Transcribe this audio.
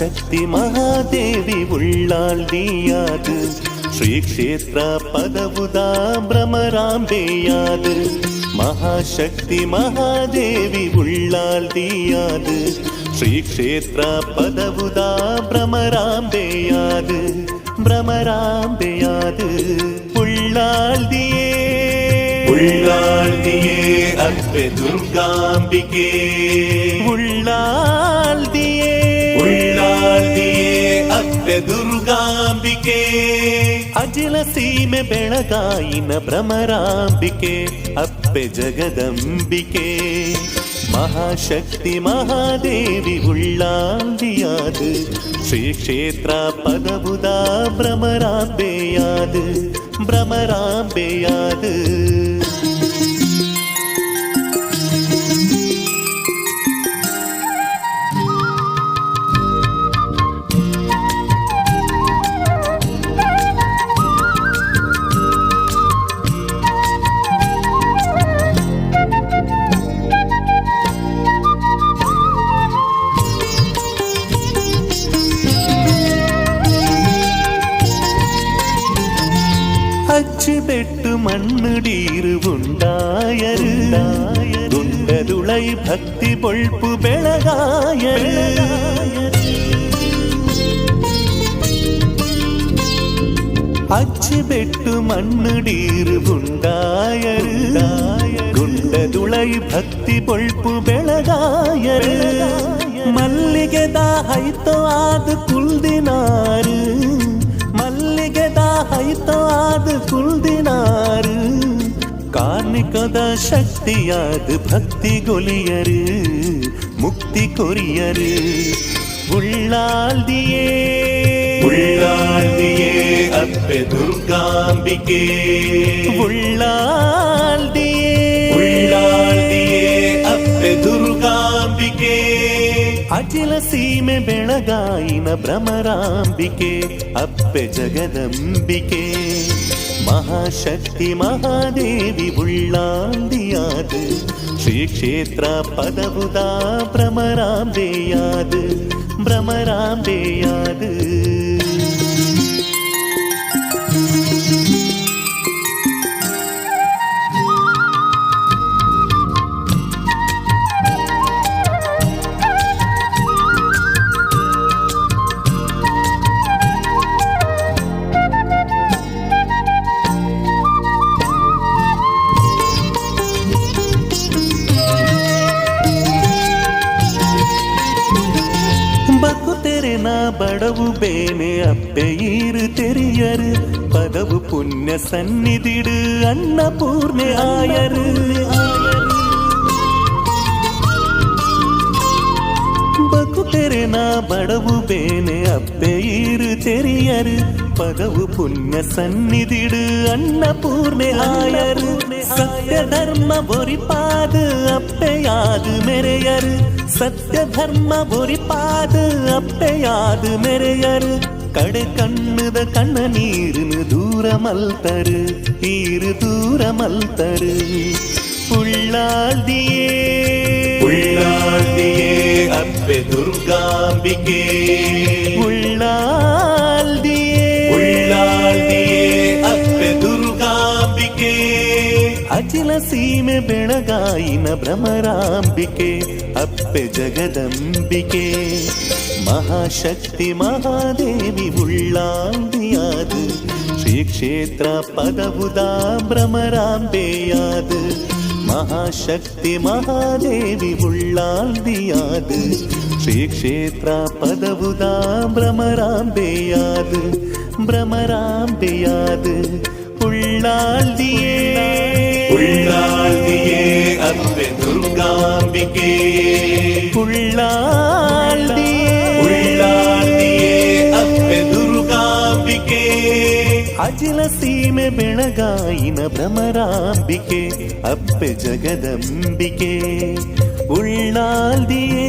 ಮಹಾಶಕ್ತಿ ಮಹಾದೇವಿ ಉಳ್ಳಾಲ್ದಿಯಾದು ಶ್ರೀ ಕ್ಷೇತ್ರ ಪದವುದ ಭ್ರಮರಾಂಬೆಯಾದು ಮಹಾಶಕ್ತಿ ಮಹಾದೇವಿ ಉಳ್ಳಾಲ್ದಿಯಾದು ಶ್ರೀ ಕ್ಷೇತ್ರ ಪದವುದ ಭ್ರಮರಾಂಬೆಯಾದು ಭ್ರಮರಾಂಬೆಯಾದು ಉಳ್ಳಾಲ್ದಿಯೇ ಉಳ್ಳಾಲ್ದಿಯೇ ಅಪ್ಪೆ ದುರ್ಗಾಂಬಿಕೆ ಉಳ್ಳಾಲ್ದಿಯೇ ಉಳ್ಳಾಲ್ದಿಯೇ ಅಪ್ಪೆ ದುರ್ಗಾಂಬಿಕೆ ಅಜಿಲ ಸೀಮೆ ಬೆಳಗಾಯಿನ ಭ್ರಮರಾಂಬಿಕೆ ಅಪ್ಪೆ ಜಗದಂಬಿಕೆ ಮಹಾಶಕ್ತಿ ಮಹಾದೇವಿ ಉಳ್ಳಾಲ್ದಿಯಾದು ಶ್ರೀ ಕ್ಷೇತ್ರ ಪದವುದ ಭ್ರಮರಾಂಬೆಯಾದು ಭ್ರಮರಾಂಬೆಯಾದು அச்சுபெட்டு மண்ணுடீரு உண்டாயரு குண்டதுளை பக்தி பொழ்ப்பு பெளகாயரு அச்சுபெட்டு மண்ணுடீரு உண்டாயரு குண்டதுளை பக்தி பொழ்ப்பு பெளகாயரு மல்லிಗೆದ ಹೈತೋ ಆದ ಕುಲ್ದಿನಾರು ಮಲ್ಲಿಗೆದ ಹೈತೋ ಆದ ಕುಲ್ದಿನಾರು ಕಾರ್ಣಿಕದ ಶಕ್ತಿಯಾದ ಭಕ್ತಿ ಗೊಲಿಯರು ಮುಕ್ತಿ ಕೊರಿಯರು ಉಳ್ಳಾಲ್ದಿಯೇ ಉಳ್ಳಾಲ್ದಿಯೇ ಅಪ್ಪೆ ದುರ್ಗಾಂಬಿಕೆ ಉಳ್ಳಾಲ್ದಿಯೇ ಉಳ್ಳಾಲ್ದಿಯೇ ಅಪ್ಪೆ ದುರ್ಗಾಂಬಿಕೆ ಅಜಿಲ ಸೀಮೆ ಬೆಳಗಾಯಿನ ಭ್ರಮರಾಂಬಿಕೆ ಅಪ್ಪೆ ಜಗದಂಬಿಕೆ ಮಹಾಶಕ್ತಿ ಮಹಾದೇವಿ ಉಳ್ಳಾಲ್ದಿಯಾದು ಶ್ರೀ ಕ್ಷೇತ್ರ ಪದವುದ ಭ್ರಮರಾಂಬೆಯಾದು ಭ್ರಮರಾಂಬೆಯಾದು ಬಡವು ಬೇನೆ ಅಪ್ಪೆ ಈರು ತೆರಿಯರು ಪದವು ಪುಣ್ಯ ಸನ್ನಿಧಿಡು ಅನ್ನಪೂರ್ಣೆ ಆಯರು ಬಕು ತೆರೆನ ಬಡವು ಬೇನೆ ಅಪ್ಪೆ ಈರು ತೆರಿಯರು ಪದವು ಪುಣ್ಯ ಸನ್ನಿಧಿಡು ಅನ್ನಪೂರ್ಣೆ ಆಯರು ಸತ್ಯ ಧರ್ಮ ಬೊರಿಪಾದ ಅಪ್ಪೆಯಾದು ಮೆರೆಯರು ಸತ್ಯ ಧರ್ಮ ಬೊರಿಪಾದ ಅಪ್ಪೆಯಾದು ಮೆರೆಯರು ಕಡೆ ಕಣ್ಣದ ಕಣ್ಣ ನೀರಿನ ದೂರ ಮಲ್ತರು ಈರು ದೂರ ಮಲ್ತರು ಉಳ್ಳಾಲ್ದಿಯೇ ಉಳ್ಳಾಲ್ದಿಯೇ ಅಪ್ಪೆ ದುರ್ಗಾಂಬಿಕೆ ಉಳ್ಳಾಲ್ದಿಯೇ ಉಳ್ಳಾಲ್ದಿಯೇ ಅಪ್ಪೆ ದುರ್ಗಾಂಬಿಕೆ ಅಜಿಲ ಸೀಮೆ ಬೆಳಗಾಯಿನ ಭ್ರಮರಾಂಬಿಕೆ ಅಪ್ಪೆ ಜಗದಂಬಿಕೆ ಮಹಾಶಕ್ತಿ ಮಹಾದೇವಿ ಉಳ್ಳಾಲ್ದಿಯಾದು ಶ್ರೀ ಕ್ಷೇತ್ರ ಪದವುದ ಭ್ರಮರಾಂಬೆಯಾದು ಮಹಾಶಕ್ತಿ ಮಹಾದೇವಿ ಉಳ್ಳಾಲ್ದಿಯಾದು ಶ್ರೀ ಕ್ಷೇತ್ರ ಪದವುದ ಭ್ರಮರಾಂಬೆಯಾದು ಭ್ರಮರಾಂಬೆಯಾದು ಉಳ್ಳಾಲ್ದಿಯೇ ಉಳ್ಳಾಲ್ದಿಯೇ ಅಪ್ಪೆ ದುರ್ಗಾಂಬಿಕೆ ಉಳ್ಳಾಲ್ದಿಯೇ ಉಳ್ಳಾಲ್ದಿಯೇ ಅಪ್ಪೆ ದುರ್ಗಾಂಬಿಕೆ ಅಜಿಲ ಸೀಮೆ ಬೆಳಗಾಯಿನ ಭ್ರಮರಾಂಬಿಕೆ ಅಪ್ಪೆ ಜಗದಂಬಿಕೆ ಉಳ್ಳಾಲ್ದಿಯೇ